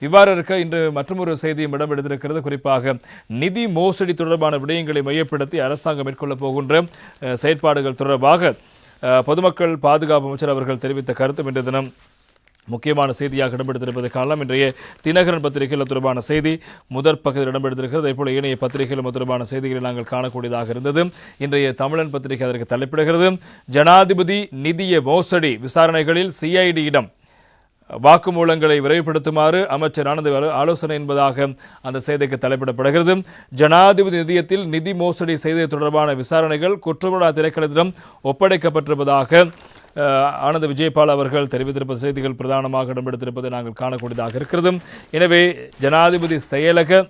இவ்வாறு இருக்க இன்று மற்றொரு செய்தியும் இடம்பெடுத்திருக்கிறது. குறிப்பாக நிதி மோசடி தொடர்பான விடயங்களை மையப்படுத்தி அரசாங்கம் மேற்கொள்ளப் போகின்ற செயற்பாடுகள் தொடர்பாக பொதுமக்கள் பாதுகாப்பு அமைச்சர் அவர்கள் தெரிவித்த கருத்தும் இன்றைய தினம் முக்கியமான செய்தியாக இடம்பெடுத்திருப்பதை காணலாம். இன்றைய தினகரன் பத்திரிகையில் தொடர்பான செய்தி முதற் பக்கத்தில் இடம்பெடுத்திருக்கிறது. அதேபோல ஏனைய பத்திரிகைகளும் தொடர்பான செய்திகளை நாங்கள் காணக்கூடியதாக இருந்தது. இன்றைய தமிழன் பத்திரிகை அதற்கு தலைப்பிடுகிறது. ஜனாதிபதி நிதிய மோசடி விசாரணைகளில் சிஐடியிடம் வாக்குமூலங்களை விரைவுபடுத்துமாறு அமைச்சர் ஆனந்த் ஆலோசனை என்பதாக அந்த செய்திக்கு தலைப்பிடப்படுகிறது. ஜனாதிபதி நிதியத்தில் நிதி மோசடி செய்தது தொடர்பான விசாரணைகள் குற்றப்புலனாய்வு திணைக்களத்திடம் ஒப்படைக்கப்பட்டிருப்பதாக ஆனந்த விஜயபால் அவர்கள் தெரிவித்திருப்பது செய்திகள் பிரதானமாக இடம்பெடுத்திருப்பதை நாங்கள் காணக்கூடியதாக இருக்கிறது. எனவே ஜனாதிபதி செயலக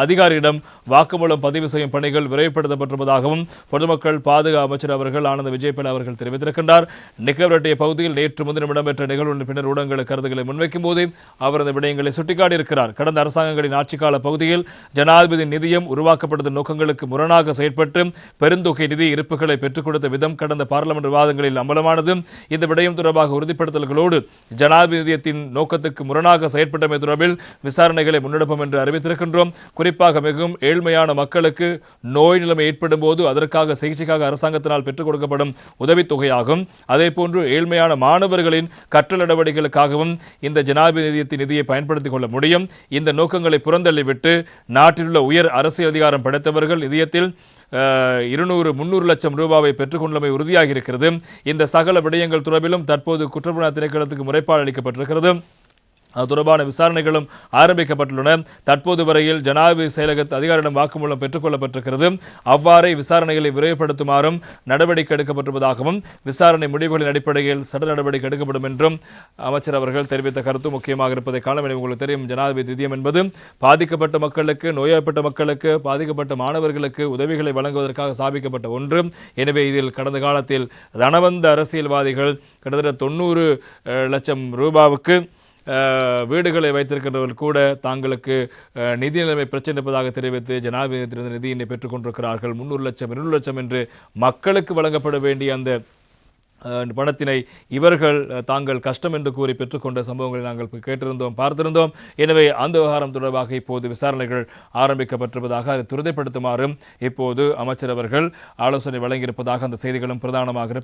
அதிகாரியிடம் வாக்குமூலம் பதிவு செய்யும் பணிகள் விரைவுபடுத்தப்பட்டிருப்பதாகவும் பொதுமக்கள் பாதுகாப்பு அமைச்சர் அவர்கள் ஆனந்த விஜயபால் அவர்கள் தெரிவித்திருக்கின்றார். நிகழ்வெட்டிய பகுதியில் நேற்று முன்தினம் இடம்பெற்ற நிகழ்வு பின்னர் ஊடகங்களுக்கு கருத்துக்களை முன்வைக்கும் போது அவர் அந்த விடயங்களை சுட்டிக்காட்டியிருக்கிறார். கடந்த அரசாங்கங்களின் ஆட்சிக்கால பகுதியில் ஜனாதிபதி நிதியம் உருவாக்கப்பட்ட நோக்கங்களுக்கு முரணாக செயற்பட்டு பெருந்தொகை நிதி இருப்புகளை பெற்றுக் கொடுத்த விதம் கடந்த பாராளுமன்ற விவாதங்களில் அமலமானது. இந்த விடயம் தொடர்பாக உறுதிப்படுத்தல்களோடு ஜனாதிபதி நிதியத்தின் நோக்கத்துக்கு முரணாக செயற்பட்டமை தொடர்பில் விசாரணைகளை முன்னெடுப்போம் என்று அறிவித்திருக்கின்றோம். குறிப்பாக மிகவும் ஏழ்மையான மக்களுக்கு நோய் நிலைமை ஏற்படும் போது அதற்காக சிகிச்சைக்காக அரசாங்கத்தினால் பெற்றுக் கொடுக்கப்படும் உதவித்தொகையாகும். அதே போன்று ஏழ்மையான மாணவர்களின் கற்றல் நடவடிக்கைகளுக்காகவும் இந்த ஜனாதிபதி நிதியத்தின் நிதியை பயன்படுத்திக் கொள்ள முடியும். இந்த நோக்கங்களை புறந்தள்ளிவிட்டு நாட்டிலுள்ள உயர் அரசியல் அதிகாரம் படைத்தவர்கள் நிதியத்தில் 200-300 லட்சம் ரூபாவை பெற்றுக்கொண்டமை உறுதியாகி இருக்கிறது. இந்த சகல விடயங்கள் தொடர்பிலும் தற்போது குற்றப்புலனாய்வு திணைக்களத்துக்கு முறைப்பாடு அளிக்கப்பட்டிருக்கிறது. அது தொடர்பான விசாரணைகளும் ஆரம்பிக்கப்பட்டுள்ளன. தற்போது வரையில் ஜனாதிபதி செயலக அதிகாரியிடம் வாக்குமூலம் பெற்றுக் கொள்ளப்பட்டிருக்கிறது. அவ்வாறே விசாரணைகளை விரைவுபடுத்துமாறும் நடவடிக்கை எடுக்கப்பட்டிருப்பதாகவும் விசாரணை முடிவுகளின் அடிப்படையில் சட்ட நடவடிக்கை எடுக்கப்படும் என்றும் அமைச்சர் அவர்கள் தெரிவித்த கருத்து முக்கியமாக இருப்பதை காண வேண்டும். உங்களுக்கு தெரியும், ஜனாதிபதி நிதியம் என்பது பாதிக்கப்பட்ட மக்களுக்கு, நோய்வாய்ப்பட்ட மக்களுக்கு, பாதிக்கப்பட்ட மாணவர்களுக்கு உதவிகளை வழங்குவதற்காக ஸ்தாபிக்கப்பட்ட ஒன்று. எனவே இதில் கடந்த காலத்தில் தனவந்த அரசியல்வாதிகள் கிட்டத்தட்ட 90 லட்சம் ரூபாவுக்கு வீடுகளை வைத்திருக்கின்றவர்கள் கூட தாங்களுக்கு நிதி நிலைமை பிரச்சனை இருப்பதாக தெரிவித்து ஜனாதிபதியிடமிருந்து நிதியினை பெற்றுக் கொண்டிருக்கிறார்கள். 300 லட்சம் 200 லட்சம் என்று மக்களுக்கு வழங்கப்பட வேண்டிய அந்த பணத்தினை இவர்கள் தாங்கள் கஷ்டம் என்று கூறி பெற்றுக்கொண்ட சம்பவங்களை நாங்கள் கேட்டிருந்தோம், பார்த்திருந்தோம். எனவே அந்த விவகாரம் தொடர்பாக இப்போது விசாரணைகள் ஆரம்பிக்கப்பட்டிருப்பதாக அதை துரிதப்படுத்துமாறும் இப்போது அமைச்சர் அவர்கள் ஆலோசனை வழங்கியிருப்பதாக அந்த செய்திகளும் பிரதானமாக